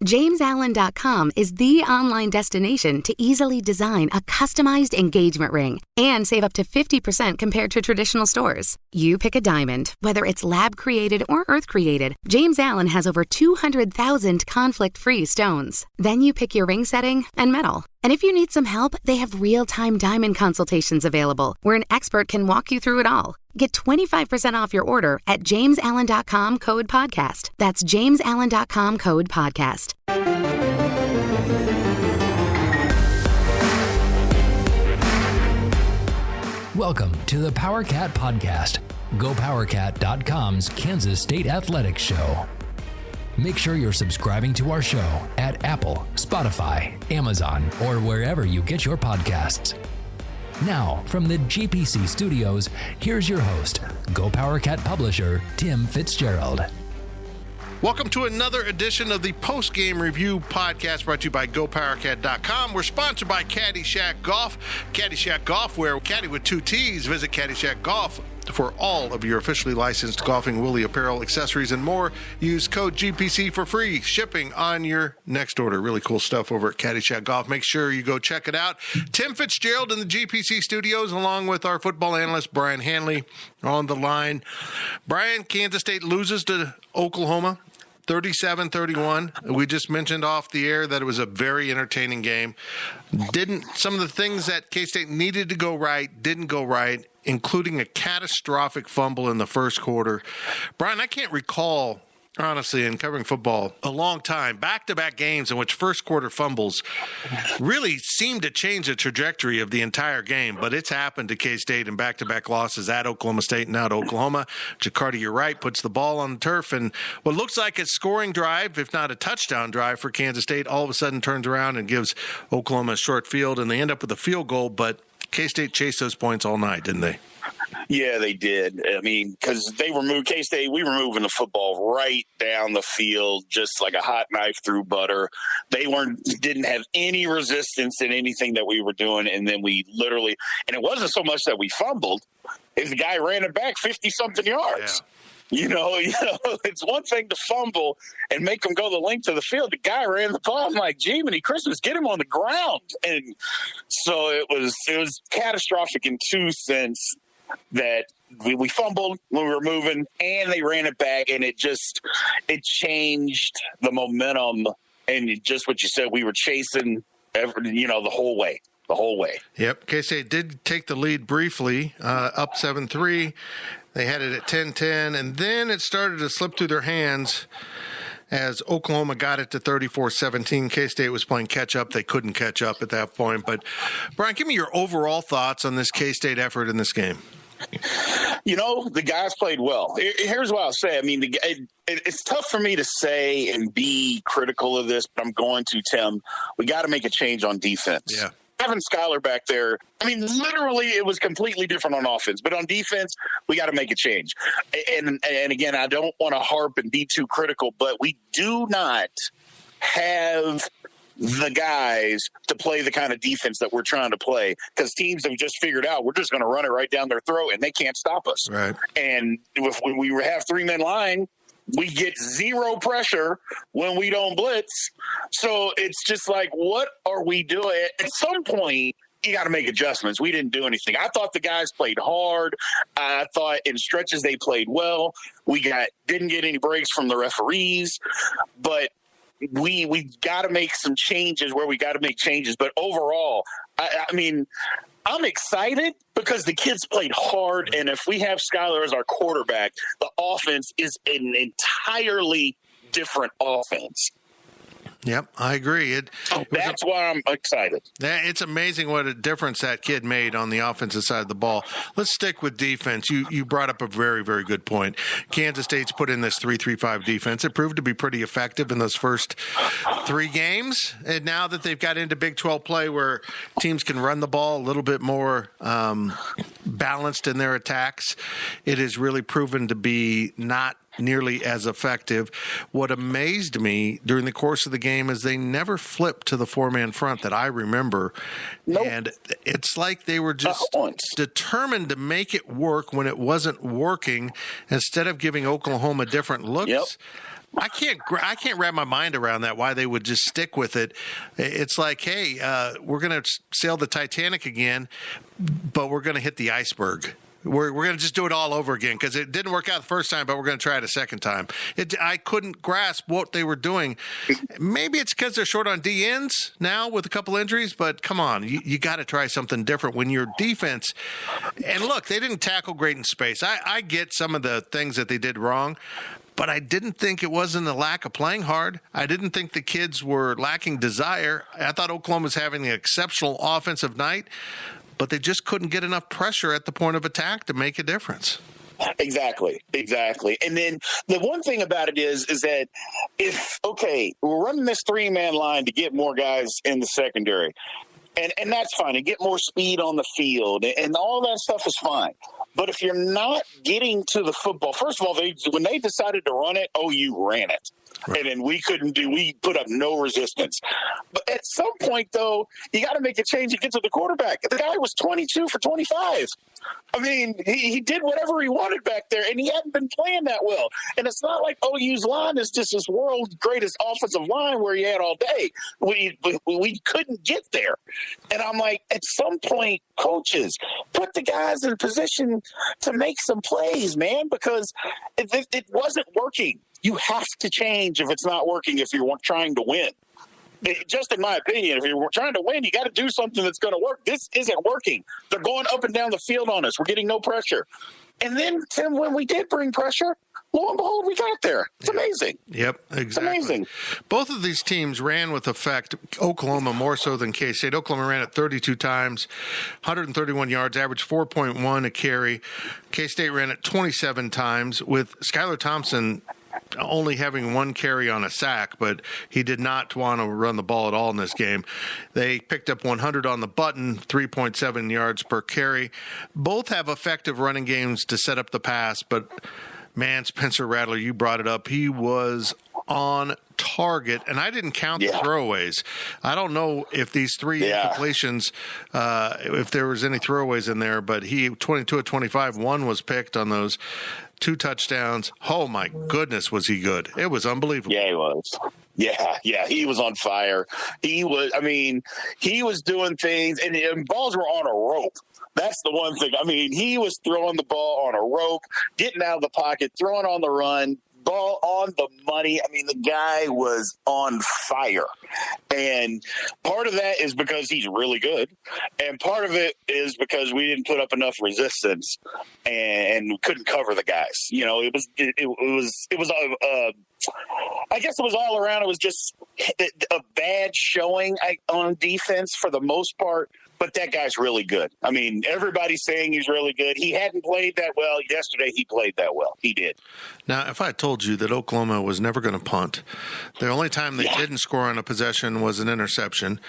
JamesAllen.com is the online destination to easily design a customized engagement ring and save up to 50% compared to traditional stores. You pick a diamond, whether it's lab-created or earth-created, James Allen has over 200,000 conflict-free stones. Then you pick your ring setting and metal. And if you need some help, they have real-time diamond consultations available, where an expert can walk you through it all. Get 25% off your order at JamesAllen.com code podcast. That's JamesAllen.com code podcast. Welcome to the Powercat Podcast, GoPowercat.com's Kansas State Athletics Show. Make sure you're subscribing to our show at Apple, Spotify, Amazon, or wherever you get your podcasts. Now, from the GPC studios, here's your host, GoPowercat publisher, Tim Fitzgerald. Welcome to another edition of the Postgame Review Podcast brought to you by GoPowercat.com. We're sponsored by Caddyshack Golf. Caddyshack Golf, where caddy with two T's. Visit Caddyshack Golf for all of your officially licensed golfing, woolly apparel, accessories, and more. Use code GPC for free shipping on your next order. Really cool stuff over at Caddyshack Golf. Make sure you go check it out. Tim Fitzgerald in the GPC studios, along with our football analyst, Brien Hanley, on the line. Brien, Kansas State loses to Oklahoma 37-31. We just mentioned off the air that it was a very entertaining game. Some of the things that K-State needed to go right didn't go right, including a catastrophic fumble in the first quarter. Brien, I can't recall, honestly, in covering football, a long time, back-to-back games in which first quarter fumbles really seemed to change the trajectory of the entire game. But it's happened to K-State in back-to-back losses at Oklahoma State and now to Oklahoma. Jakarta, you're right, puts the ball on the turf, and what looks like a scoring drive, if not a touchdown drive for Kansas State, all of a sudden turns around and gives Oklahoma a short field, and they end up with a field goal, but K-State chased those points all night, didn't they? Yeah, they did. I mean, because they removed K-State, we were moving the football right down the field, just like a hot knife through butter. They didn't have any resistance in anything that we were doing, and then we literally, and it wasn't so much that we fumbled, is the guy ran it back 50-something yards. Yeah. You know, it's one thing to fumble and make them go the length of the field. The guy ran the ball. I'm like, Jiminy Christmas, get him on the ground. And so it was catastrophic in two sense that we fumbled when we were moving and they ran it back, and it changed the momentum. And just what you said, we were chasing, the whole way. Yep. K-State did take the lead briefly, up 7-3. They had it at 10-10, and then it started to slip through their hands as Oklahoma got it to 34-17. K-State was playing catch-up. They couldn't catch up at that point. But, Brien, give me your overall thoughts on this K-State effort in this game. The guys played well. Here's what I'll say. I mean, it's tough for me to say and be critical of this, but I'm going to, Tim. We got to make a change on defense. Yeah. Having Skyler back there, I mean, literally it was completely different on offense. But on defense, we got to make a change. And again, I don't want to harp and be too critical, but we do not have the guys to play the kind of defense that we're trying to play, because teams have just figured out we're just going to run it right down their throat and they can't stop us. Right. And when we have three-man line, we get zero pressure when we don't blitz. So it's just like, what are we doing? At some point, you got to make adjustments. We didn't do anything. I thought the guys played hard. I thought in stretches they played well. We didn't get any breaks from the referees, but we got to make some changes where we got to make changes. But overall, I mean, I'm excited because the kids played hard, and if we have Skyler as our quarterback, the offense is an entirely different offense. Yep, I agree. That's why I'm excited. It's amazing what a difference that kid made on the offensive side of the ball. Let's stick with defense. You brought up a very, very good point. Kansas State's put in this 3-3-5 defense. It proved to be pretty effective in those first three games. And now that they've got into Big 12 play where teams can run the ball a little bit more balanced in their attacks, it has really proven to be not nearly as effective. What amazed me during the course of the game is they never flipped to the four-man front that I remember. Nope. And it's like they were just determined to make it work when it wasn't working, instead of giving Oklahoma different looks. Yep. I can't wrap my mind around that, why they would just stick with it. It's like, hey, we're going to sail the Titanic again, but we're going to hit the iceberg. We're going to just do it all over again because it didn't work out the first time, but we're going to try it a second time. I couldn't grasp what they were doing. Maybe it's because they're short on DNs now with a couple injuries, but come on, you got to try something different when your defense. And look, they didn't tackle great in space. I get some of the things that they did wrong, but I didn't think it wasn't a lack of playing hard. I didn't think the kids were lacking desire. I thought Oklahoma was having an exceptional offensive night, but they just couldn't get enough pressure at the point of attack to make a difference. Exactly. And then the one thing about it is that we're running this 3-man line to get more guys in the secondary. And that's fine. And get more speed on the field. And all that stuff is fine. But if you're not getting to the football, first of all, when they decided to run it, OU ran it. Right. And then we put up no resistance. But at some point, though, you got to make a change and get to the quarterback. The guy was 22 for 25. I mean, he did whatever he wanted back there, and he hadn't been playing that well. And it's not like OU's line is just this world's greatest offensive line where he had all day. We couldn't get there. And I'm like, at some point, coaches, put the guys in position to make some plays, man, because it wasn't working. You have to change if it's not working if you're trying to win. Just in my opinion, if you're trying to win, you got to do something that's going to work. This isn't working. They're going up and down the field on us. We're getting no pressure. And then, Tim, when we did bring pressure, lo and behold, we got there. It's amazing. Yep, exactly. It's amazing. Both of these teams ran with effect. Oklahoma more so than K-State. Oklahoma ran it 32 times, 131 yards, average 4.1 a carry. K-State ran it 27 times with Skylar Thompson only having one carry on a sack, but he did not want to run the ball at all in this game. They picked up 100 on the button, 3.7 yards per carry. Both have effective running games to set up the pass, but man, Spencer Rattler, you brought it up. He was on target, and I didn't count the throwaways. I don't know if these three incompletions, if there was any throwaways in there, but he 22 of 25, one was picked on those 2 touchdowns. Oh my goodness, was he good? It was unbelievable. Yeah, he was. Yeah, he was on fire. He was doing things, and balls were on a rope. That's the one thing. I mean, he was throwing the ball on a rope, getting out of the pocket, throwing on the run, ball on the money. I mean, the guy was on fire. And part of that is because he's really good. And part of it is because we didn't put up enough resistance and couldn't cover the guys. You know, it was I guess it was all around. It was just a bad showing on defense for the most part. But that guy's really good. I mean, everybody's saying he's really good. He hadn't played that well. Yesterday, he played that well. He did. Now, if I told you that Oklahoma was never going to punt, the only time they didn't score on a possession was an interception.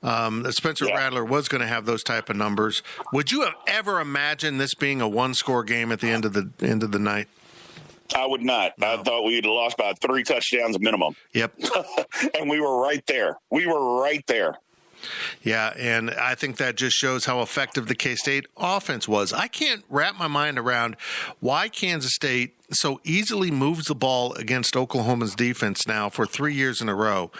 Spencer Rattler was going to have those type of numbers. Would you have ever imagined this being a one-score game at the end of the night? I would not. No. I thought we'd have lost by 3 touchdowns minimum. Yep. And we were right there. Yeah, and I think that just shows how effective the K-State offense was. I can't wrap my mind around why Kansas State so easily moves the ball against Oklahoma's defense now for 3 years in a row,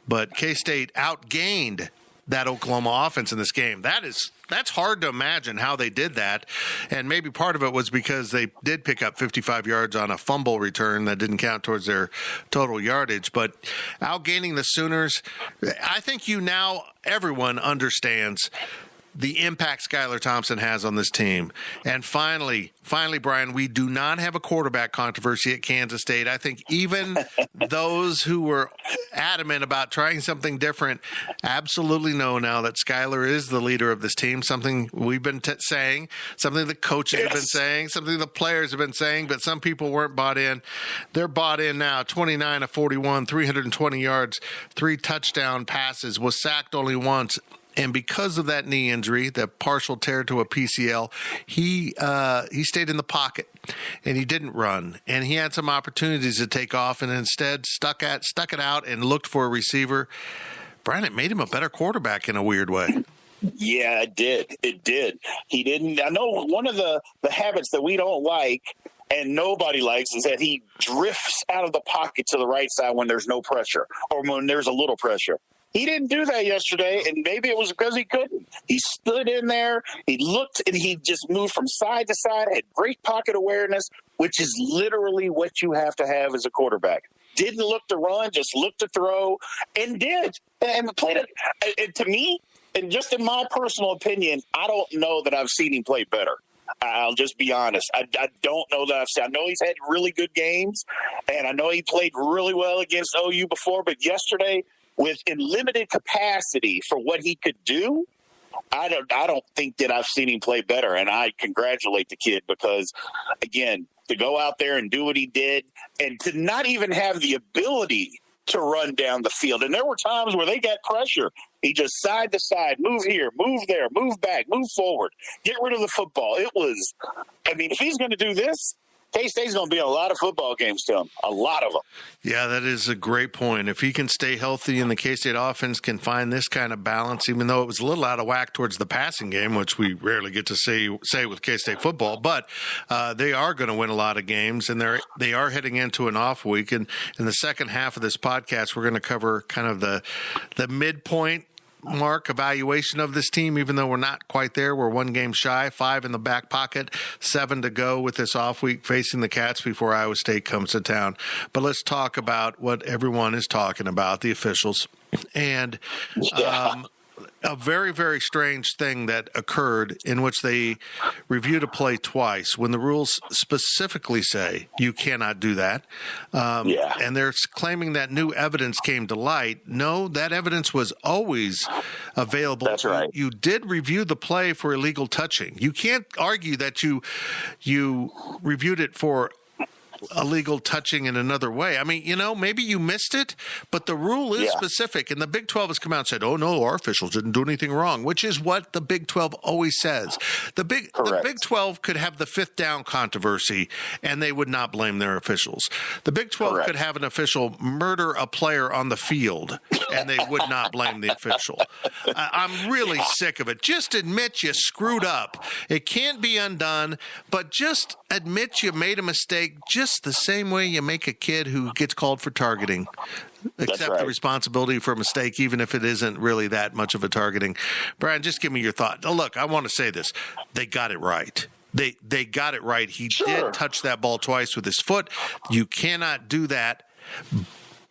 but K-State outgained that Oklahoma offense in this game. That's hard to imagine how they did that, and maybe part of it was because they did pick up 55 yards on a fumble return that didn't count towards their total yardage. But outgaining the Sooners, I think everyone understands the impact Skylar Thompson has on this team. And finally, Brien, we do not have a quarterback controversy at Kansas State. I think even those who were adamant about trying something different absolutely know now that Skylar is the leader of this team, something we've been saying, something the coaches have been saying, something the players have been saying, but some people weren't bought in. They're bought in now. 29 of 41, 320 yards, 3 touchdown passes, was sacked only once. And because of that knee injury, that partial tear to a PCL, he stayed in the pocket and he didn't run. And he had some opportunities to take off and instead stuck it out and looked for a receiver. Brien, it made him a better quarterback in a weird way. Yeah, it did. He didn't. I know one of the habits that we don't like and nobody likes is that he drifts out of the pocket to the right side when there's no pressure or when there's a little pressure. He didn't do that yesterday, and maybe it was because he couldn't. He stood in there, he looked, and he just moved from side to side, had great pocket awareness, which is literally what you have to have as a quarterback. Didn't look to run, just looked to throw, and did. And played it. To me, and just in my personal opinion, I don't know that I've seen him play better. I'll just be honest. I don't know that I've seen. I know he's had really good games, and I know he played really well against OU before, but yesterday, in limited capacity for what he could do, I don't think that I've seen him play better. And I congratulate the kid because, again, to go out there and do what he did and to not even have the ability to run down the field. And there were times where they got pressure. He just side to side, move here, move there, move back, move forward, get rid of the football. If he's going to do this, K-State's going to be in a lot of football games to him, a lot of them. Yeah, that is a great point. If he can stay healthy and the K-State offense can find this kind of balance, even though it was a little out of whack towards the passing game, which we rarely get to say with K-State football, but they are going to win a lot of games, and they are heading into an off week. And in the second half of this podcast, we're going to cover kind of the midpoint mark evaluation of this team, even though we're not quite there. We're 1 game shy, 5 in the back pocket, 7 to go with this off week facing the Cats before Iowa State comes to town. But let's talk about what everyone is talking about, the officials. And a very, very strange thing that occurred in which they reviewed a play twice when the rules specifically say you cannot do that. And they're claiming that new evidence came to light. No, that evidence was always available. That's right. You did review the play for illegal touching. You can't argue that you reviewed it for illegal touching in another way. I mean, maybe you missed it, but the rule is specific. And the Big 12 has come out and said, oh, no, our officials didn't do anything wrong, which is what the Big 12 always says. The Big 12 could have the 5th down controversy, and they would not blame their officials. The Big 12 could have an official murder a player on the field, and they would not blame the official. I'm really sick of it. Just admit you screwed up. It can't be undone, but just admit you made a mistake, just the same way you make a kid who gets called for targeting. Accept the responsibility for a mistake, even if it isn't really that much of a targeting. Brien, just give me your thought. Now, look, I want to say this. They got it right. They got it right. He did touch that ball twice with his foot. You cannot do that.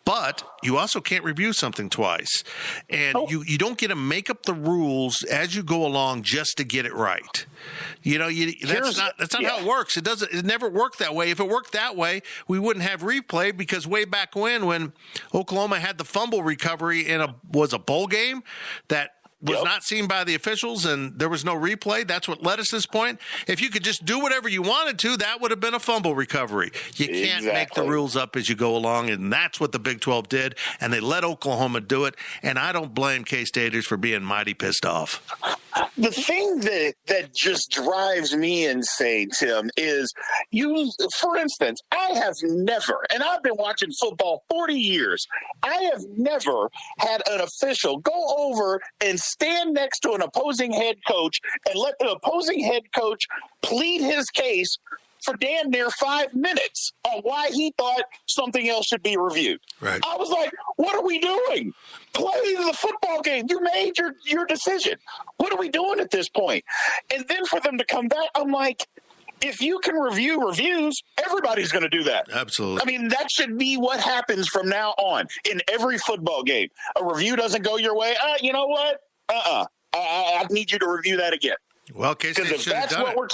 But you also can't review something twice. And you don't get to make up the rules as you go along just to get it right. That's not how it works. It never worked that way. If it worked that way, we wouldn't have replay, because way back when Oklahoma had the fumble recovery in was a bowl game that was not seen by the officials, and there was no replay. That's what led us to this point. If you could just do whatever you wanted to, that would have been a fumble recovery. You can't make the rules up as you go along, and that's what the Big 12 did, and they let Oklahoma do it, and I don't blame K-Staters for being mighty pissed off. The thing that just drives me insane, Tim, is for instance, I have never, and I've been watching football 40 years, I have never had an official go over and stand next to an opposing head coach and let the opposing head coach plead his case for damn near 5 minutes on why he thought something else should be reviewed. Right. I was like, what are we doing? Play the football game. You made your decision. What are we doing at this point? And then for them to come back, I'm like, if you can review reviews, everybody's going to do that. Absolutely. I mean, that should be what happens from now on in every football game. A review doesn't go your way. You know what? I need you to review that again. Well, K-State should have done it.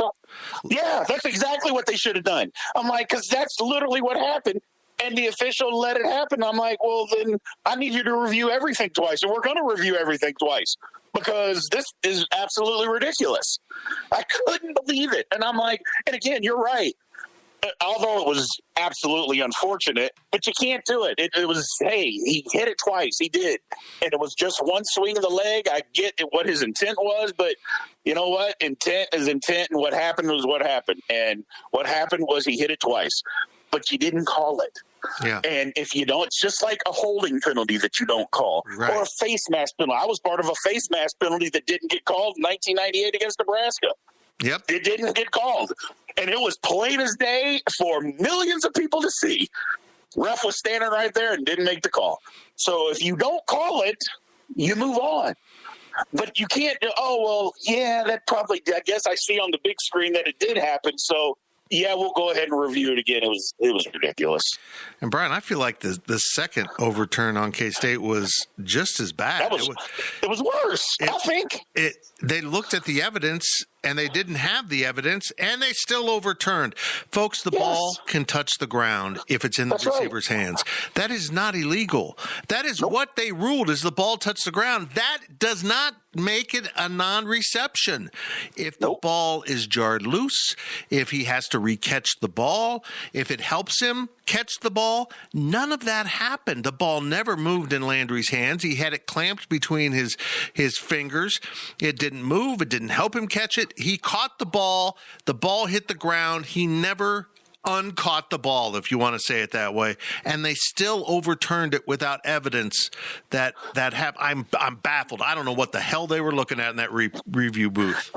Yeah, that's exactly what they should have done. I'm like, because that's literally what happened. And the official let it happen. I'm like, well, then I need you to review everything twice. And we're going to review everything twice, because this is absolutely ridiculous. I couldn't believe it. And I'm like, and again, you're right. Although it was absolutely unfortunate, but you can't do it. It was, hey, he hit it twice. He did. And it was just one swing of the leg. I get what his intent was, but you know what? Intent is intent, and what happened was what happened. And what happened was he hit it twice, but you didn't call it. Yeah. And if you don't, it's just like a holding penalty that you don't call, or a face mask penalty. I was part of a face mask penalty that didn't get called in 1998 against Nebraska. Yep. It didn't get called. And it was plain as day for millions of people to see. Ref was standing right there and didn't make the call. So if you don't call it, you move on. But you can't, that probably, I guess I see on the big screen that it did happen. So, yeah, we'll go ahead and review it again. It was ridiculous. And, Brien, I feel like the second overturn on K-State was just as bad. It was worse, I think. They looked at the evidence, and they didn't have the evidence, and they still overturned. Folks, the ball can touch the ground if it's in the receiver's hands. That is not illegal. That is what they ruled, is the ball touched the ground. That does not make it a non-reception. If the ball is jarred loose, if he has to re-catch the ball, if it helps him catch the ball, none of that happened. The ball never moved in Landry's hands. He had it clamped between his fingers. It didn't move. It didn't help him catch it. He caught the ball. The ball hit the ground. He never uncaught the ball, if you want to say it that way, and they still overturned it without evidence that happened. I'm baffled. I don't know what the hell they were looking at in that review booth.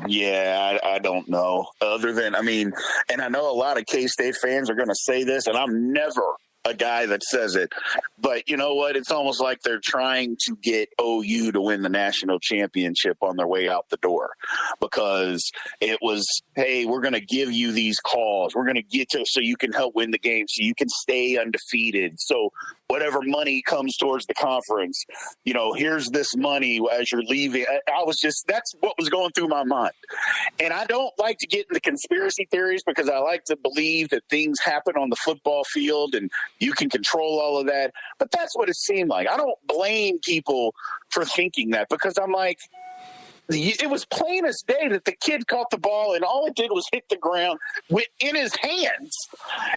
Yeah, I don't know. Other than, and I know a lot of K-State fans are going to say this, and I'm never a guy that says it, but you know what? It's almost like they're trying to get OU to win the national championship on their way out the door, because it was, hey, we're going to give you these calls. We're going to get to so you can help win the game, so you can stay undefeated. So whatever money comes towards the conference, here's this money as you're leaving. That's what was going through my mind. And I don't like to get into conspiracy theories, because I like to believe that things happen on the football field and you can control all of that. But that's what it seemed like. I don't blame people for thinking that, because I'm like, it was plain as day that the kid caught the ball and all it did was hit the ground in his hands.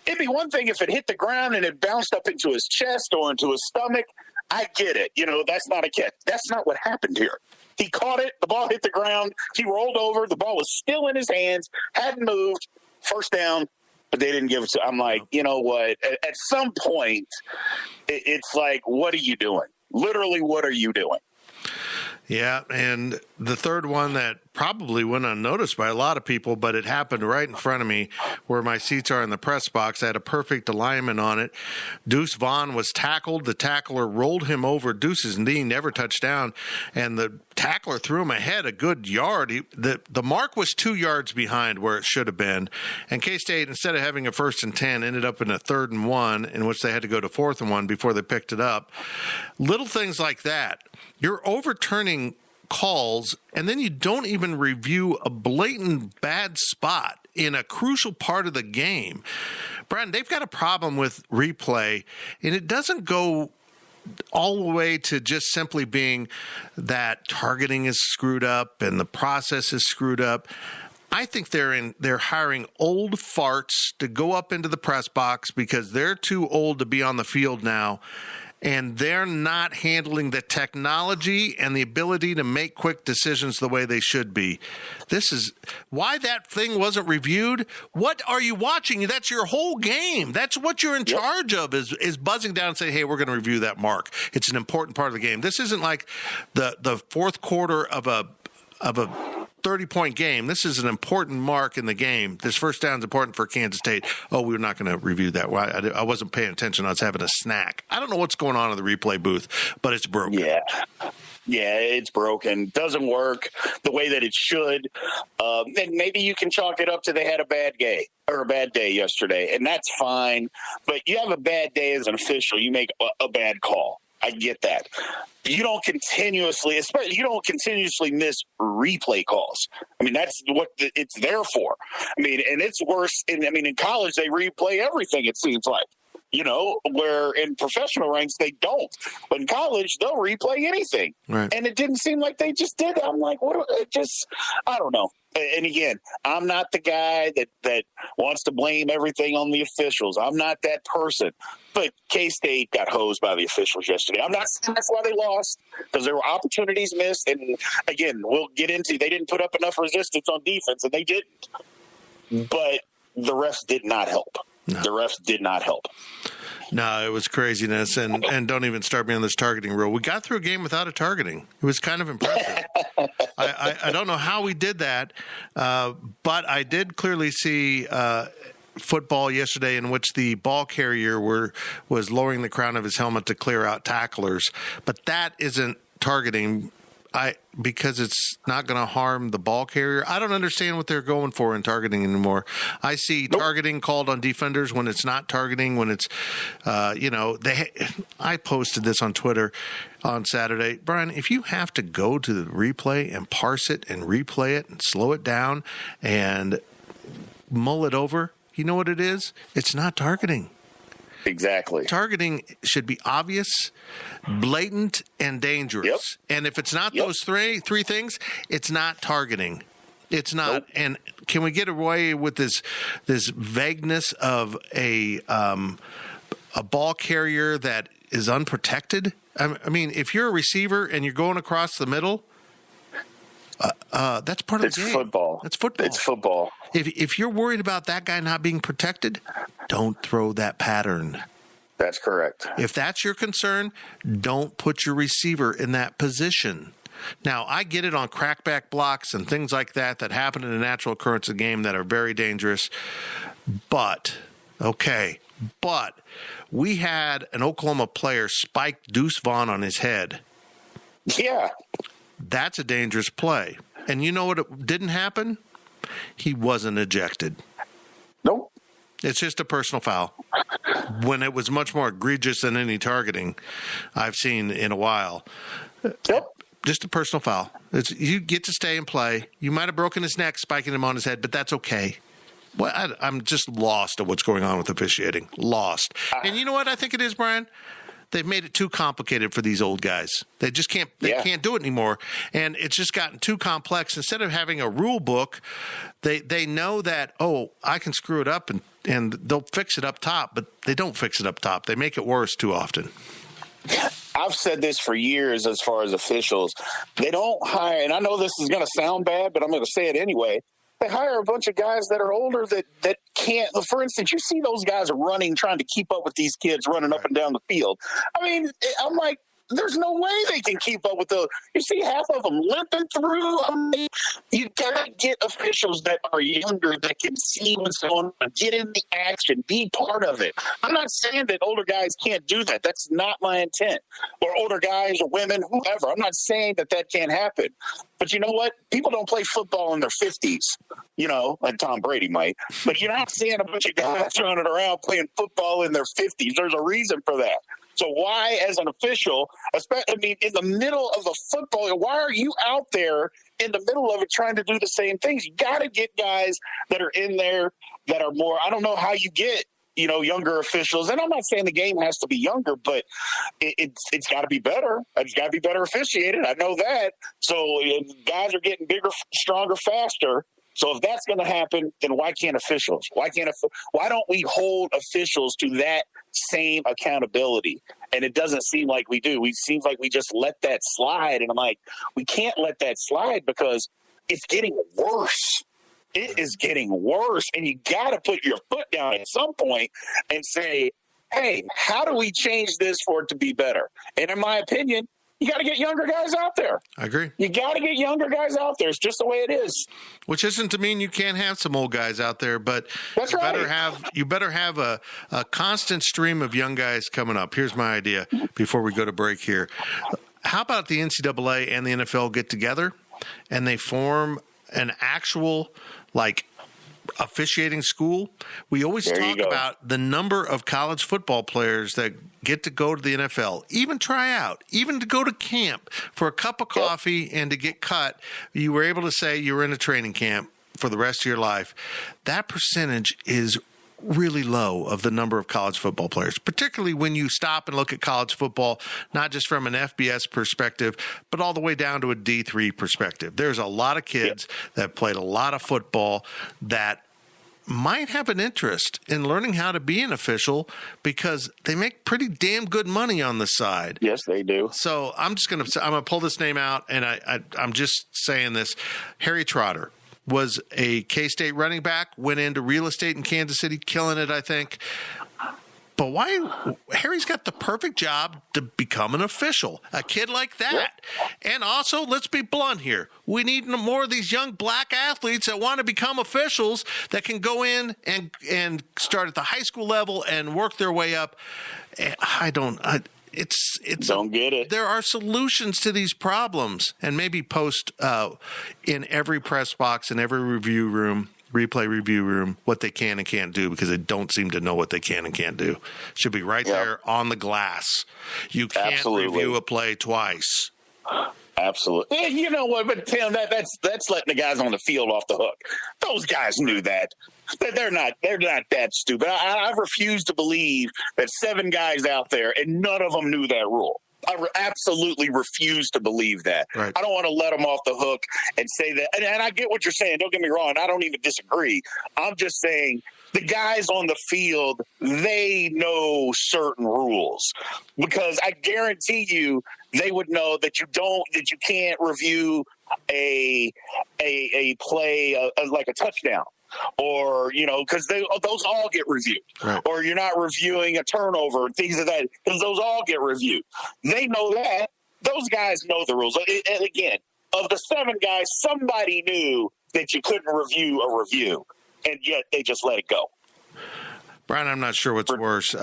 It'd be one thing if it hit the ground and it bounced up into his chest or into his stomach. I get it. That's not a catch. That's not what happened here. He caught it. The ball hit the ground. He rolled over. The ball was still in his hands, hadn't moved. First down. But they didn't give it to. I'm like, you know what? At some point, it's like, what are you doing? Literally, what are you doing? Yeah, and the third one that probably went unnoticed by a lot of people, but it happened right in front of me where my seats are in the press box. I had a perfect alignment on it. Deuce Vaughn was tackled. The tackler rolled him over. Deuce's knee never touched down, and the tackler threw him ahead a good yard. The mark was 2 yards behind where it should have been, and K-State, instead of having a 1st and 10, ended up in a 3rd and 1, in which they had to go to 4th and 1 before they picked it up. Little things like that. You're overturning calls, and then you don't even review a blatant bad spot in a crucial part of the game. Brien, they've got a problem with replay, and it doesn't go all the way to just simply being that targeting is screwed up and the process is screwed up. I think they're hiring old farts to go up into the press box because they're too old to be on the field now. And they're not handling the technology and the ability to make quick decisions the way they should be. This is why that thing wasn't reviewed. What are you watching? That's your whole game. That's what you're in charge of, is buzzing down and saying, hey, we're going to review that mark. It's an important part of the game. This isn't like the fourth quarter of a 30-point game. This is an important mark in the game. This first down is important for Kansas State. Oh, we're not going to review that. Well, I wasn't paying attention. I was having a snack. I don't know what's going on in the replay booth, but it's broken. Yeah, it's broken. Doesn't work the way that it should. And maybe you can chalk it up to they had a bad day yesterday, and that's fine. But you have a bad day as an official. You make a bad call. I get that. You don't continuously miss replay calls. That's what it's there for. And it's worse. In college, they replay everything, it seems like. Where in professional ranks, they don't. But in college, they'll replay anything. Right. And it didn't seem like they just did. I'm like, I don't know. And again, I'm not the guy that wants to blame everything on the officials. I'm not that person. But K-State got hosed by the officials yesterday. I'm not saying that's why they lost, because there were opportunities missed. And again, we'll get into, they didn't put up enough resistance on defense, and they didn't. But the refs did not help. No. The refs did not help. No, it was craziness, and don't even start me on this targeting rule. We got through a game without a targeting. It was kind of impressive. I don't know how we did that, but I did clearly see football yesterday in which the ball carrier was lowering the crown of his helmet to clear out tacklers, but that isn't targeting. Because it's not going to harm the ball carrier. I don't understand what they're going for in targeting anymore. I see targeting called on defenders when it's not targeting, when it's, I posted this on Twitter on Saturday. Brien, if you have to go to the replay and parse it and replay it and slow it down and mull it over, you know what it is? It's not targeting. Exactly. Targeting should be obvious, blatant, and dangerous. Yep. And if it's not those three things, it's not targeting. It's not. Nope. And can we get away with this vagueness of a ball carrier that is unprotected? I mean, if you're a receiver and you're going across the middle, that's part of the game. Football. That's football. It's football. If you're worried about that guy not being protected, don't throw that pattern. That's correct. If that's your concern, don't put your receiver in that position. Now, I get it on crackback blocks and things like that happen in a natural occurrence of the game that are very dangerous. But we had an Oklahoma player spike Deuce Vaughn on his head. Yeah. That's a dangerous play. And you know what didn't happen? He wasn't ejected. Nope. It's just a personal foul. When it was much more egregious than any targeting I've seen in a while. Yep. Just a personal foul. You get to stay and play. You might have broken his neck spiking him on his head, but that's okay. Well, I'm just lost at what's going on with officiating. Lost. And you know what I think it is, Brien? They've made it too complicated for these old guys. They just can't. They can't do it anymore, and it's just gotten too complex. Instead of having a rule book, they know that I can screw it up, and they'll fix it up top, but they don't fix it up top. They make it worse too often. I've said this for years as far as officials. They don't hire, and I know this is going to sound bad, but I'm going to say it anyway. They hire a bunch of guys that are older that can't. For instance, you see those guys running, trying to keep up with these kids running up and down the field. I mean, I'm like, there's no way they can keep up with those. You see half of them limping through. I mean, you got to get officials that are younger that can see what's going on, get in the action, be part of it. I'm not saying that older guys can't do that. That's not my intent. Or older guys or women, whoever. I'm not saying that can't happen. But you know what? People don't play football in their 50s, like Tom Brady might. But you're not seeing a bunch of guys running around playing football in their 50s. There's a reason for that. So why, as an official, in the middle of the football, why are you out there in the middle of it trying to do the same things? You got to get guys that are in there that are more. I don't know how you get, younger officials. And I'm not saying the game has to be younger, but it's got to be better. It's got to be better officiated. I know that. So guys are getting bigger, stronger, faster. So if that's going to happen, then why can't officials? Why don't we hold officials to that same accountability? And it doesn't seem like we do. It seems like we just let that slide. And I'm like, we can't let that slide because it's getting worse. It is getting worse. And you got to put your foot down at some point and say, hey, how do we change this for it to be better? And in my opinion, you got to get younger guys out there. I agree. You got to get younger guys out there. It's just the way it is. Which isn't to mean you can't have some old guys out there, but that's right. You better have a constant stream of young guys coming up. Here's my idea before we go to break here. How about the NCAA and the NFL get together and they form an actual officiating school? We always talk about the number of college football players that get to go to the NFL, even try out, even to go to camp for a cup of coffee and to get cut. You were able to say you were in a training camp for the rest of your life. That percentage is really low of the number of college football players, particularly when you stop and look at college football, not just from an FBS perspective, but all the way down to a D3 perspective. There's a lot of kids that played a lot of football that might have an interest in learning how to be an official because they make pretty damn good money on the side. Yes, they do. So I'm going to pull this name out, and I'm just saying this. Harry Trotter was a K-State running back, went into real estate in Kansas City, killing it, I think. But why? Harry's got the perfect job to become an official, a kid like that. And also, let's be blunt here. We need more of these young black athletes that want to become officials that can go in and start at the high school level and work their way up. Don't get it. There are solutions to these problems, and maybe post in every press box, in every replay review room, what they can and can't do, because they don't seem to know what they can and can't do. Should be right there on the glass. You can't review a play twice. Absolutely. And you know what? But Tim, that's letting the guys on the field off the hook. Those guys knew that. They're not that stupid. I refuse to believe that 7 guys out there and none of them knew that rule. I absolutely refuse to believe that. Right. I don't want to let them off the hook and say that. And I get what you're saying. Don't get me wrong. I don't even disagree. I'm just saying the guys on the field, they know certain rules, because I guarantee you they would know that you can't review a play like a touchdown. Or, because those all get reviewed. Right. Or you're not reviewing a turnover, things like that, because those all get reviewed. They know that. Those guys know the rules. And again, of the 7 guys, somebody knew that you couldn't review a review, and yet they just let it go. Brian, I'm not sure what's worse,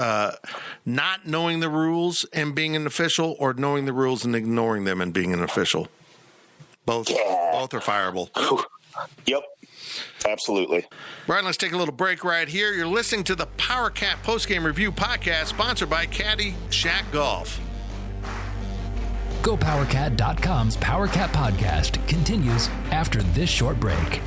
not knowing the rules and being an official, or knowing the rules and ignoring them and being an official. Both are fireable. Yep. Absolutely. Brian, let's take a little break right here. You're listening to the Powercat Postgame Review Podcast, sponsored by Caddy Shack Golf. GoPowercat.com's Powercat Podcast continues after this short break.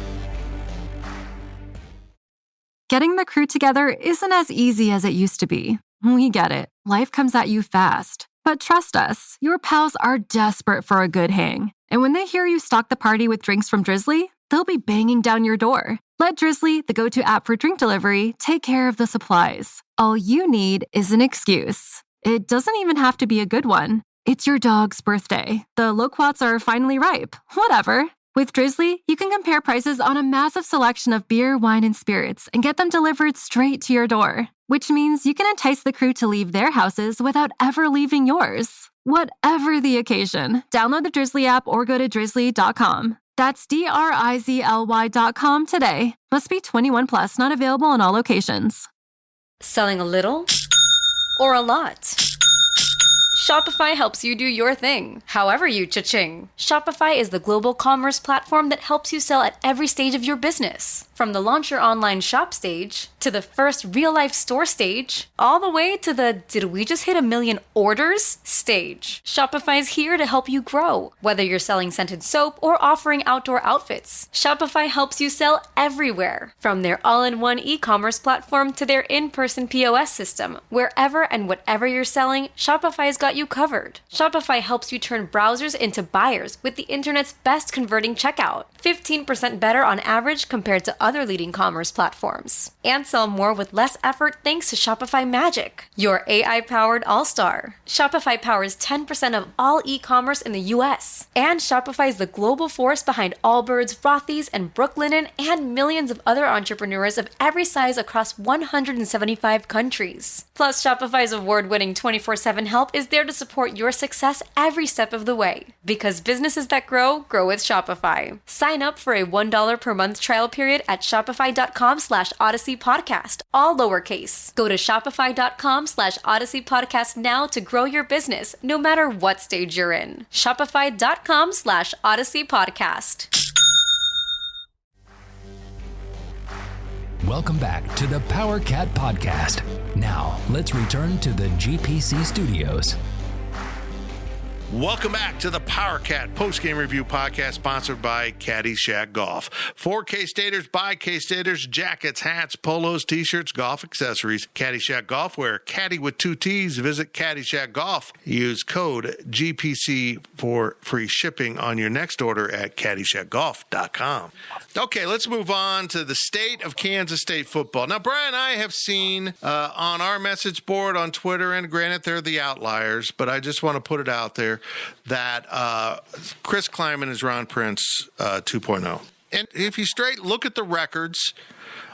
Getting the crew together isn't as easy as it used to be. We get it. Life comes at you fast. But trust us, your pals are desperate for a good hang. And when they hear you stock the party with drinks from Drizzly, they'll be banging down your door. Let Drizzly, the go-to app for drink delivery, take care of the supplies. All you need is an excuse. It doesn't even have to be a good one. It's your dog's birthday. The loquats are finally ripe. Whatever. With Drizzly, you can compare prices on a massive selection of beer, wine, and spirits and get them delivered straight to your door. Which means you can entice the crew to leave their houses without ever leaving yours. Whatever the occasion, download the Drizzly app or go to drizzly.com. That's DRIZLY.com today. Must be 21 plus, not available in all locations. Selling a little or a lot? Shopify helps you do your thing, however you cha-ching. Shopify is the global commerce platform that helps you sell at every stage of your business. From the launch your online shop stage, to the first real-life store stage, all the way to the did we just hit 1 million orders stage. Shopify is here to help you grow. Whether you're selling scented soap or offering outdoor outfits, Shopify helps you sell everywhere. From their all-in-one e-commerce platform to their in-person POS system, wherever and whatever you're selling, Shopify's got you covered. Shopify helps you turn browsers into buyers with the internet's best converting checkout. 15% better on average compared to other leading commerce platforms. And sell more with less effort thanks to Shopify Magic, your AI-powered all-star. Shopify powers 10% of all e-commerce in the US. And Shopify is the global force behind Allbirds, Rothy's, and Brooklinen, and millions of other entrepreneurs of every size across 175 countries. Plus, Shopify's award-winning 24/7 help is there to support your success every step of the way. Because businesses that grow, grow with Shopify. Sign up for a $1 per month trial period at shopify.com/Odyssey Podcast, all lowercase. Go to shopify.com/Odyssey Podcast now to grow your business, no matter what stage you're in. Shopify.com/Odyssey Podcast. Welcome back to the Powercat Podcast. Now, let's return to the GPC studios. Welcome back to the Powercat Postgame Review Podcast, sponsored by Caddy Shack Golf. For K-Staters, by K-Staters, jackets, hats, polos, t-shirts, golf accessories. Caddy Shack Golf, where caddy with 2 T's. Visit Caddy Shack Golf. Use code GPC for free shipping on your next order at caddyshackgolf.com. Okay, let's move on to the state of Kansas State football. Now, Brian and I have seen on our message board on Twitter, and granted they're the outliers, but I just want to put it out there, that Chris Kleiman is Ron Prince 2.0. And if you look at the records,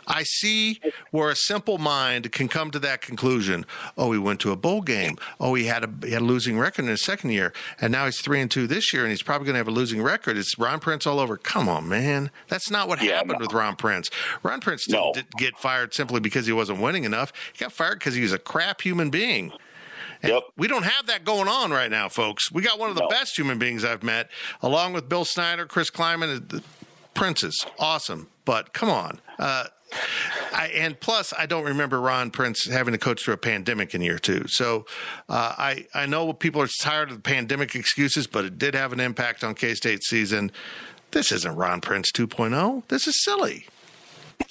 I see where a simple mind can come to that conclusion. Oh, he went to a bowl game. Oh, he had a losing record in his second year, and now he's 3-2 this year, and he's probably going to have a losing record. It's Ron Prince all over. Come on, man. That's not what happened with Ron Prince. Ron Prince didn't get fired simply because he wasn't winning enough. He got fired because he was a crap human being. And we don't have that going on right now, folks. We got one of the best human beings I've met, along with Bill Snyder, Chris Kleiman. Prince's awesome, but come on. And plus, I don't remember Ron Prince having to coach through a pandemic in year 2. So I know people are tired of the pandemic excuses, but it did have an impact on K-State's season. This isn't Ron Prince 2.0. This is silly.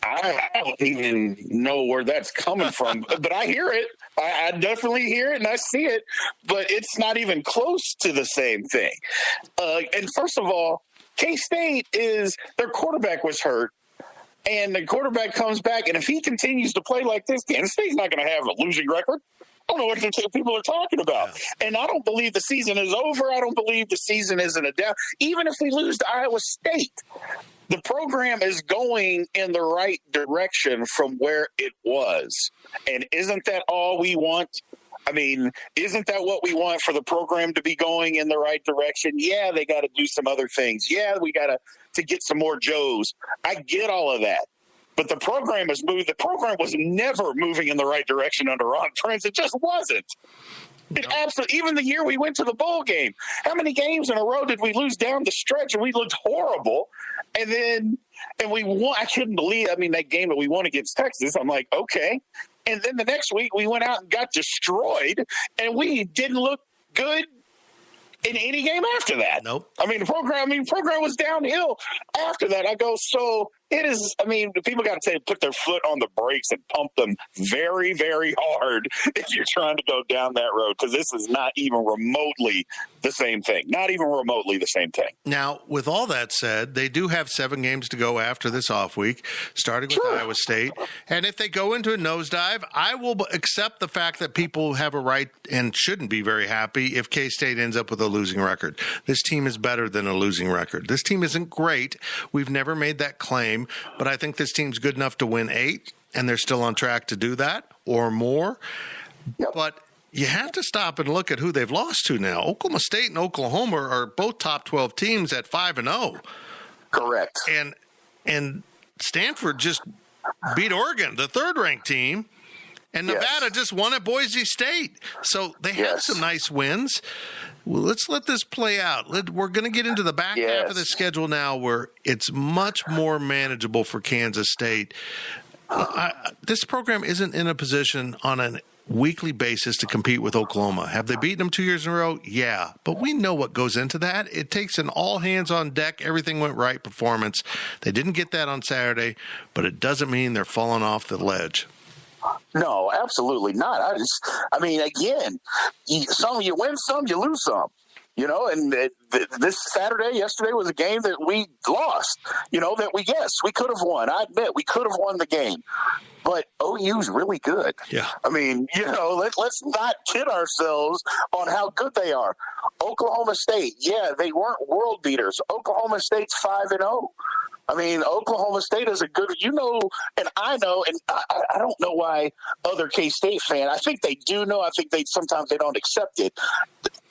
I don't even know where that's coming from, but I hear it. I definitely hear it and I see it, but it's not even close to the same thing. And first of all, K-State their quarterback was hurt. And the quarterback comes back, and if he continues to play like this, Kansas State's not going to have a losing record. I don't know what people are talking about. And I don't believe the season is over. I don't believe the season isn't a down. Even if we lose to Iowa State, the program is going in the right direction from where it was. And isn't that all we want? I mean, isn't that what we want for the program to be going in the right direction? Yeah, they got to do some other things. Yeah, we got to get some more Joes. I get all of that. But the program has moved. The program was never moving in the right direction under Ron Prince. It just wasn't. It absolutely. Even the year we went to the bowl game, how many games in a row did we lose down the stretch and we looked horrible? And we won. I couldn't believe. I mean, that game that we won against Texas. I'm like, okay. And then the next week we went out and got destroyed, and we didn't look good in any game after that. Nope. I mean, the program was downhill after that. I go, so it is. I mean, people got to put their foot on the brakes and pump them very, very hard if you're trying to go down that road, because this is not even remotely the same thing. Not even remotely the same thing. Now, with all that said, they do have 7 games to go after this off week, starting with Iowa State. And if they go into a nosedive, I will accept the fact that people have a right and shouldn't be very happy if K-State ends up with a losing record. This team is better than a losing record. This team isn't great. We've never made that claim, but I think this team's good enough to win 8, and they're still on track to do that or more. Yep. But you have to stop and look at who they've lost to now. Oklahoma State and Oklahoma are both top 12 teams at 5-0. Correct. And Stanford just beat Oregon, the 3rd-ranked team, and Nevada just won at Boise State. So they have some nice wins. Well, let's let this play out. We're going to get into the back half of the schedule now where it's much more manageable for Kansas State. This program isn't in a position on a weekly basis to compete with Oklahoma. Have they beaten them 2 years in a row? Yeah, but we know what goes into that. It takes an all-hands-on-deck, everything went right performance. They didn't get that on Saturday, but it doesn't mean they're falling off the ledge. No, absolutely not. Again, some you win some, you lose some. You know, and yesterday was a game that we lost, that we could have won. I admit we could have won the game. But OU's really good. Yeah. I mean, let's not kid ourselves on how good they are. Oklahoma State, they weren't world beaters. Oklahoma State's 5-0. I mean, Oklahoma State is a good, and I know, and I don't know why other K-State fans, I think they do know. I think sometimes they don't accept it.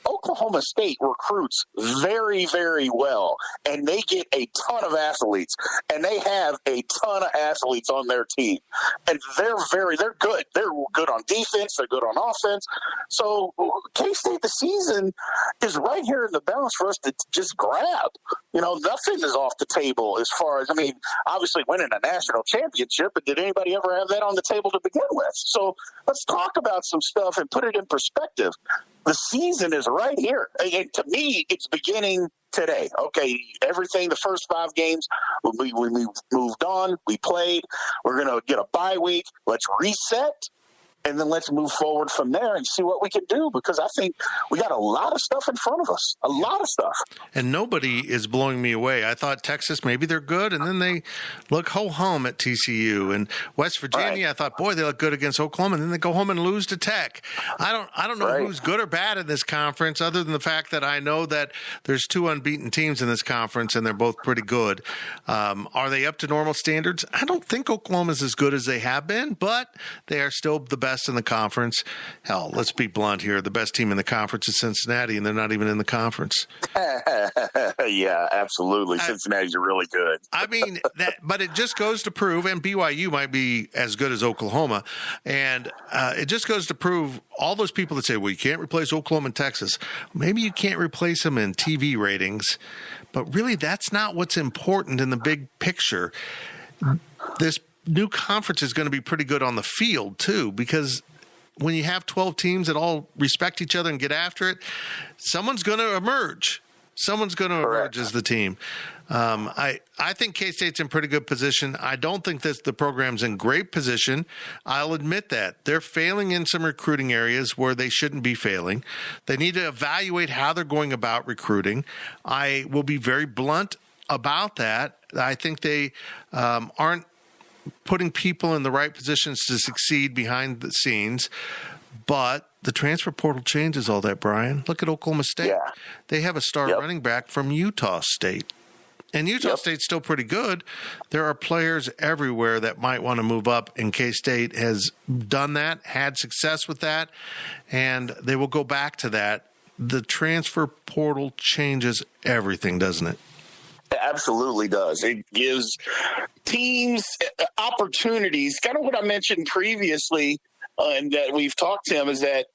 Oklahoma State recruits very, very well, and they get a ton of athletes, and they have a ton of athletes on their team, and they're good. They're good on defense. They're good on offense. So K-State, the season is right here in the balance for us to just grab. Nothing is off the table as far as, obviously winning a national championship, but did anybody ever have that on the table to begin with? So let's talk about some stuff and put it in perspective. The season is right here. And to me, it's beginning today. Okay, everything, the first 5 games, we moved on. We played. We're going to get a bye week. Let's reset. and then let's move forward from there and see what we can do, because I think we got a lot of stuff in front of us, a lot of stuff. And nobody is blowing me away. I thought Texas, maybe they're good, and then they look ho-hum at TCU. And West Virginia, right. I thought, boy, they look good against Oklahoma, and then they go home and lose to Tech. I don't know right. who's good or bad in this conference, other than the fact that I know that there's 2 unbeaten teams in this conference, and they're both pretty good. Are they up to normal standards? I don't think Oklahoma's as good as they have been, but they are still the best in the conference. Hell, let's be blunt here. The best team in the conference is Cincinnati, and they're not even in the conference. Yeah, absolutely. Cincinnati's really good. I mean, but it just goes to prove, and BYU might be as good as Oklahoma, and it just goes to prove all those people that say, well, you can't replace Oklahoma and Texas. Maybe you can't replace them in TV ratings, but really that's not what's important in the big picture. This new conference is going to be pretty good on the field, too, because when you have 12 teams that all respect each other and get after it, someone's going to emerge. Someone's going to emerge as the team. I think K-State's in pretty good position. I don't think that the program's in great position. I'll admit that. They're failing in some recruiting areas where they shouldn't be failing. They need to evaluate how they're going about recruiting. I will be very blunt about that. I think they aren't putting people in the right positions to succeed behind the scenes. But the transfer portal changes all that, Brien. Look at Oklahoma State. Yeah. They have a star running back from Utah State. And Utah State's still pretty good. There are players everywhere that might want to move up, and K-State has done that, had success with that, and they will go back to that. The transfer portal changes everything, doesn't it? It absolutely does. It gives teams opportunities, kind of what I mentioned previously, and that we've talked to him, is that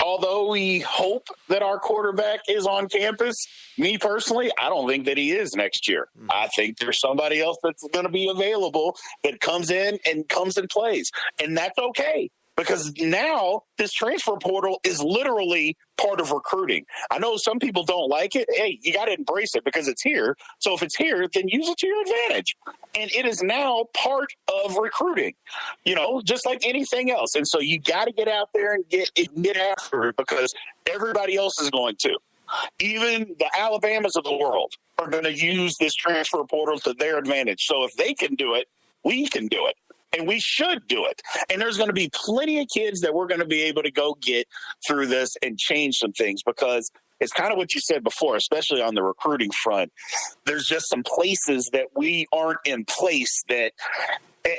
although we hope that our quarterback is on campus, me personally, I don't think that he is next year. I think there's somebody else that's going to be available that comes in and plays. And that's okay, because now this transfer portal is literally part of recruiting. I know some people don't like it. Hey, you got to embrace it because it's here. So if it's here, then use it to your advantage. And it is now part of recruiting, just like anything else. And so you got to get out there and get after it, because everybody else is going to. Even the Alabamas of the world are going to use this transfer portal to their advantage. So if they can do it, we can do it. And we should do it. And there's going to be plenty of kids that we're going to be able to go get through this and change some things, because it's kind of what you said before, especially on the recruiting front. There's just some places that we aren't in place that,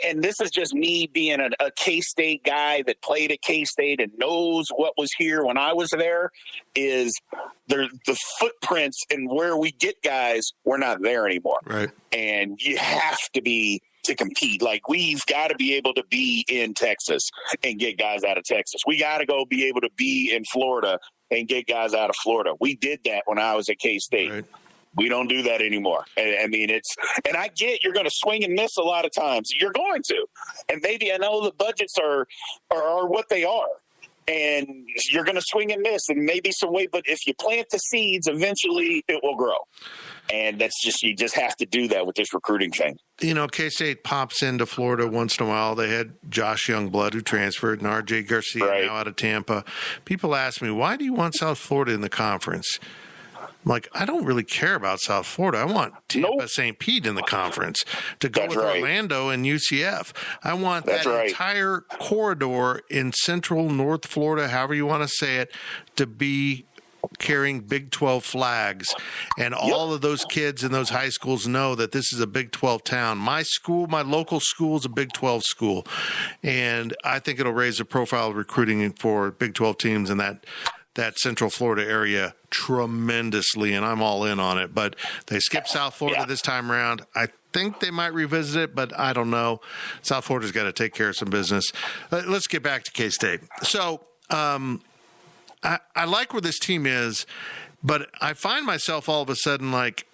and this is just me being a K-State guy that played at K-State and knows what was here when I was there, is the footprints and where we get guys, we're not there anymore. Right. And you have to be to compete. Like, we've got to be able to be in Texas and get guys out of Texas. We got to go be able to be in Florida and get guys out of Florida. We did that when I was at K-State. Right. We don't do that anymore. I mean, and I get you're going to swing and miss a lot of times. You're going to. And maybe I know the budgets are what they are. And you're going to swing and miss and maybe some way. But if you plant the seeds, eventually it will grow. And you just have to do that with this recruiting thing. K-State pops into Florida once in a while. They had Josh Youngblood, who transferred, and R.J. Garcia now out of Tampa. People ask me, why do you want South Florida in the conference? I'm like, I don't really care about South Florida. I want Tampa, St. Pete in the conference to go with Orlando and UCF. I want that entire corridor in central North Florida, however you want to say it, to be carrying Big 12 flags, and all of those kids in those high schools know that this is a Big 12 town. My local school is a Big 12 school, and I think it'll raise the profile of recruiting for Big 12 teams in that Central Florida area tremendously, and I'm all in on it. But they skipped South Florida this time around. I think they might revisit it, but I don't know. South Florida's got to take care of some business. Let's get back to K-State. So, I like where this team is, but I find myself all of a sudden like,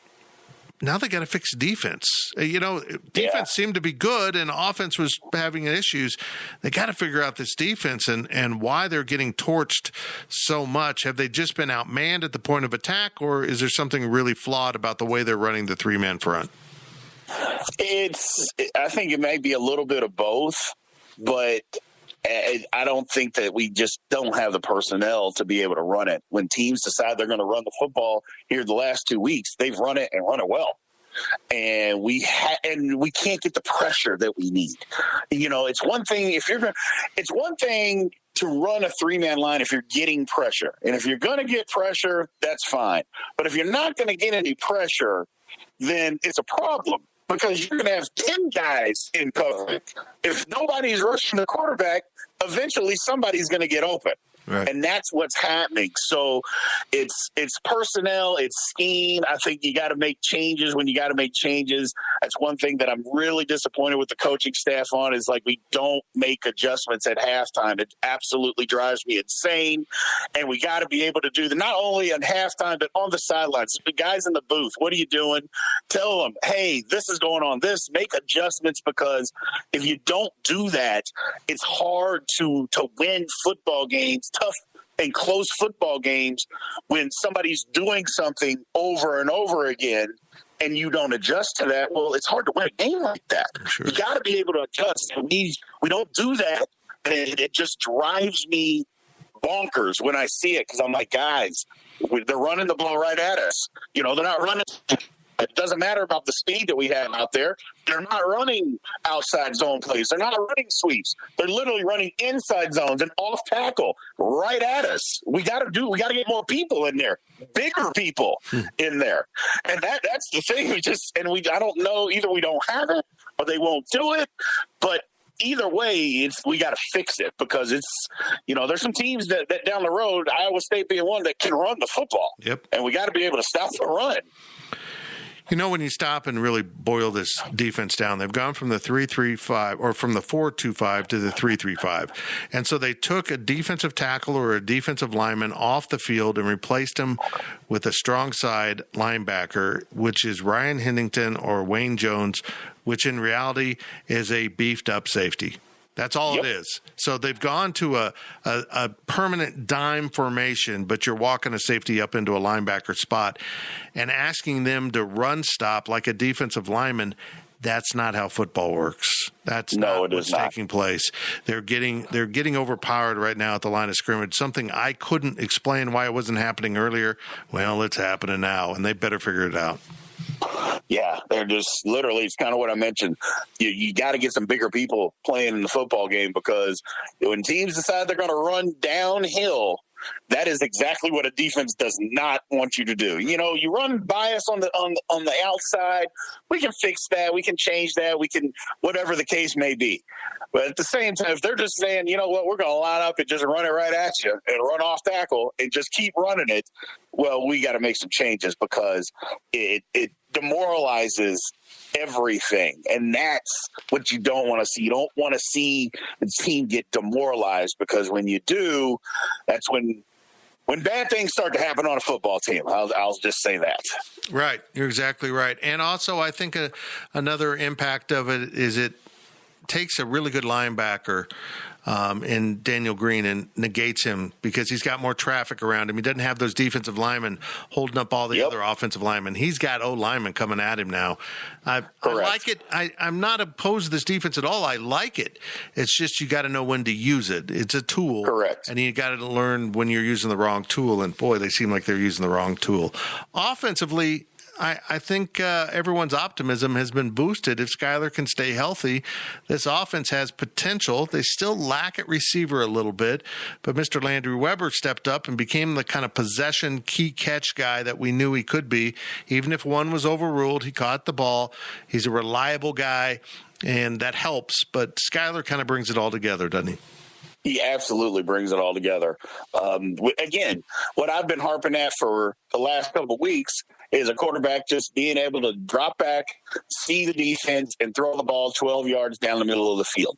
now they got to fix defense. Defense seemed to be good, and offense was having issues. They got to figure out this defense and why they're getting torched so much. Have they just been outmanned at the point of attack, or is there something really flawed about the way they're running the three-man front? I think it may be a little bit of both, but I don't think that we just don't have the personnel to be able to run it. When teams decide they're going to run the football here the last 2 weeks, they've run it and run it well. And we can't get the pressure that we need. It's one thing it's one thing to run a 3-man line if you're getting pressure. And if you're going to get pressure, that's fine. But if you're not going to get any pressure, then it's a problem, because you're going to have 10 guys in coverage. If nobody's rushing the quarterback, eventually somebody's going to get open. Right. And that's what's happening. So it's personnel, it's scheme. I think you got to make changes when you got to make changes. That's one thing that I'm really disappointed with the coaching staff on, is like, we don't make adjustments at halftime. It absolutely drives me insane. And we got to be able to do that, not only at halftime, but on the sidelines. The guys in the booth, what are you doing? Tell them, hey, this is going on. Make adjustments, because if you don't do that, it's hard to win football games, tough and close football games, when somebody's doing something over and over again and you don't adjust to that. Well, it's hard to win a game like that. Sure. You got to be able to adjust. And we don't do that. And it just drives me bonkers when I see it, because I'm like, guys, they're running the ball right at us. They're not running. It doesn't matter about the speed that we have out there. They're not running outside zone plays. They're not running sweeps. They're literally running inside zones and off tackle right at us. We got to get more people in there, bigger people in there. And that's the thing. I don't know, either we don't have it or they won't do it, but either way, we got to fix it, because there's some teams that down the road, Iowa State being one, that can run the football. Yep. And we got to be able to stop the run. When you stop and really boil this defense down, they've gone from the 3-3-5 or from the 4-2-5 to the 3-3-5. And so they took a defensive tackle or a defensive lineman off the field and replaced him with a strong side linebacker, which is Ryan Hennington or Wayne Jones, which in reality is a beefed up safety. That's all it is. So they've gone to a permanent dime formation, but you're walking a safety up into a linebacker spot and asking them to run stop like a defensive lineman. That's not how football works. That's not what's taking place. They're getting overpowered right now at the line of scrimmage, something I couldn't explain why it wasn't happening earlier. Well, it's happening now, and they better figure it out. Yeah, they're just literally, it's kind of what I mentioned. You got to get some bigger people playing in the football game, because when teams decide they're going to run downhill, that is exactly what a defense does not want you to do. You run bias on the outside. We can fix that. We can change that. We can, whatever the case may be. But at the same time, if they're just saying, you know what, we're going to line up and just run it right at you and run off tackle and just keep running it, well, we got to make some changes, because it demoralizes everything. And that's what you don't want to see. You don't want to see the team get demoralized, because when you do, that's when bad things start to happen on a football team. I'll just say that. Right. You're exactly right. And also, I think another impact of it is it takes a really good linebacker in Daniel Green and negates him, because he's got more traffic around him. He doesn't have those defensive linemen holding up all the other offensive linemen. He's got linemen coming at him now. I like it. I'm not opposed to this defense at all. I like it. It's just you got to know when to use it. It's a tool. Correct. And you got to learn when you're using the wrong tool. And, boy, they seem like they're using the wrong tool. Offensively, I think everyone's optimism has been boosted. If Skyler can stay healthy, this offense has potential. They still lack at receiver a little bit, but Mr. Landry Weber stepped up and became the kind of possession key catch guy that we knew he could be. Even if one was overruled, he caught the ball. He's a reliable guy, and that helps. But Skyler kind of brings it all together, doesn't he? He absolutely brings it all together. Again, what I've been harping at for the last couple of weeks is a quarterback just being able to drop back, see the defense, and throw the ball 12 yards down the middle of the field.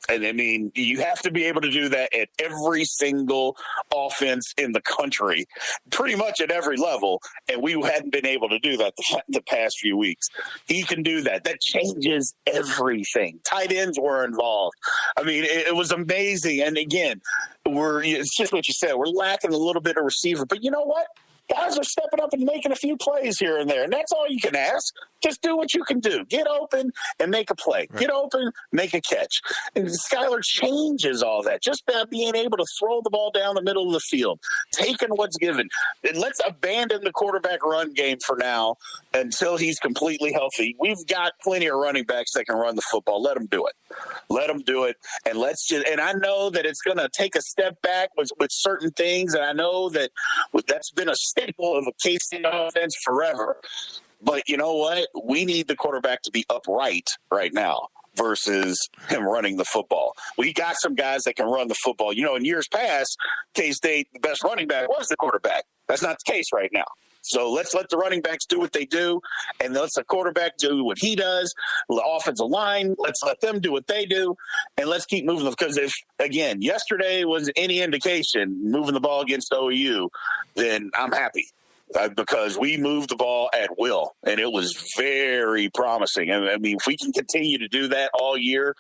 And, I mean, you have to be able to do that at every single offense in the country, pretty much at every level, and we hadn't been able to do that the past few weeks. He can do that. That changes everything. Tight ends were involved. I mean, it was amazing. And, again, it's just what you said. We're lacking a little bit of receiver. But you know what? Guys are stepping up and making a few plays here and there, and that's all you can ask. Just do what you can do. Get open and make a play. Right. Get open, make a catch. And Skylar changes all that just by being able to throw the ball down the middle of the field, taking what's given. And let's abandon the quarterback run game for now until he's completely healthy. We've got plenty of running backs that can run the football. Let them do it. Let them do it. And and I know that it's going to take a step back with certain things. And I know that that's been a staple of a K-State offense forever. But you know what? We need the quarterback to be upright right now versus him running the football. We got some guys that can run the football. You know, in years past, K-State, the best running back was the quarterback. That's not the case right now. So let's let the running backs do what they do, and let's the quarterback do what he does. The offensive line, let's let them do what they do, and let's keep moving them. Because if, again, yesterday was any indication, moving the ball against OU, then I'm happy. Because we moved the ball at will, and it was very promising. And I mean, if we can continue to do that all year,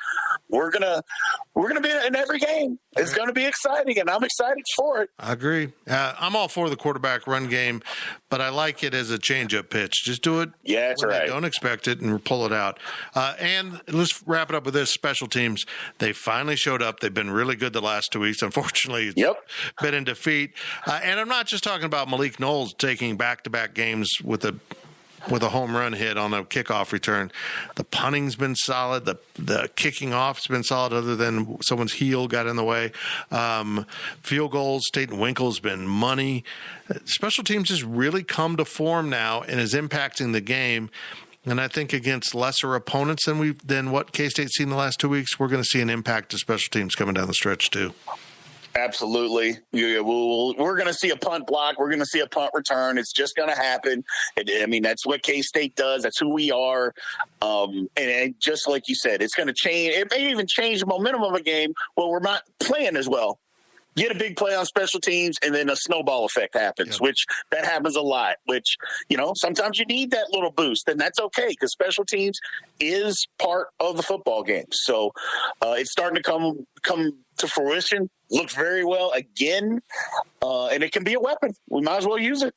we're gonna be in every game. It's going to be exciting, and I'm excited for it. I agree. I'm all for the quarterback run game, but I like it as a change-up pitch. Just do it. Yeah, that's right. Don't expect it and pull it out. And let's wrap it up with this: special teams. They finally showed up. They've been really good the last 2 weeks. Unfortunately, it's been in defeat. And I'm not just talking about Malik Knowles taking back-to-back games with a home run hit on a kickoff return. The punting's been solid. The kicking off's been solid, other than someone's heel got in the way. Field goals, Staten Winkle's been money. Special teams has really come to form now and is impacting the game. And I think against lesser opponents than what K-State's seen the last 2 weeks, we're going to see an impact to special teams coming down the stretch too. Absolutely. We're going to see a punt block. We're going to see a punt return. It's just going to happen. I mean, that's what K-State does. That's who we are. And just like you said, it's going to change. It may even change the momentum of a game where we're not playing as well. Get a big play on special teams, and then a snowball effect happens, which that happens a lot, which, you know, sometimes you need that little boost, and that's okay because special teams is part of the football game. So it's starting to come to fruition. Looks very well again, and it can be a weapon. We might as well use it.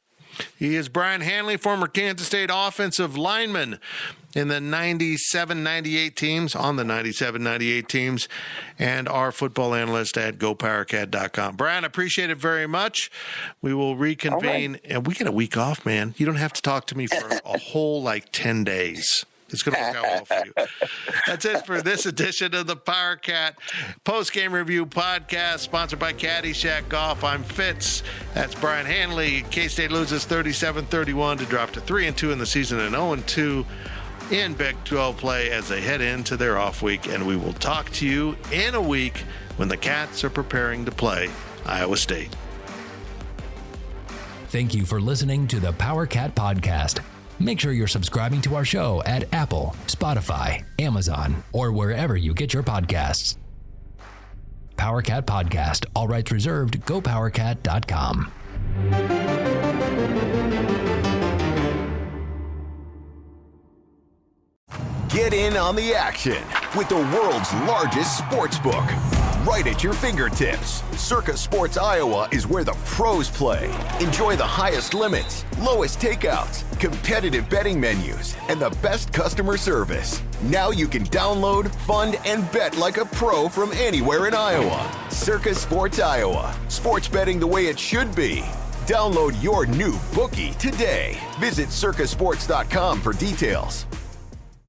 He is Brien Hanley, former Kansas State offensive lineman in the 97-98 teams, on the 97-98 teams, and our football analyst at GoPowercat.com. Brien, I appreciate it very much. We will reconvene, and we get a week off, man. You don't have to talk to me for a whole, 10 days. It's going to work out well for you. That's it for this edition of the Powercat Postgame Review Podcast, sponsored by Caddyshack Golf. I'm Fitz. That's Brien Hanley. K-State loses 37-31 to drop to 3-2 in the season and 0-2 in Big 12 play as they head into their off week. And we will talk to you in a week when the Cats are preparing to play Iowa State. Thank you for listening to the Powercat Podcast. Make sure you're subscribing to our show at Apple, Spotify, Amazon, or wherever you get your podcasts. Powercat Podcast. All rights reserved. GoPowercat.com. Get in on the action with the world's largest sports book, right at your fingertips. Circa Sports Iowa is where the pros play. Enjoy the highest limits, lowest takeouts, competitive betting menus, and the best customer service. Now you can download, fund, and bet like a pro from anywhere in Iowa. Circa Sports Iowa. Sports betting the way it should be. Download your new bookie today. Visit circasports.com for details.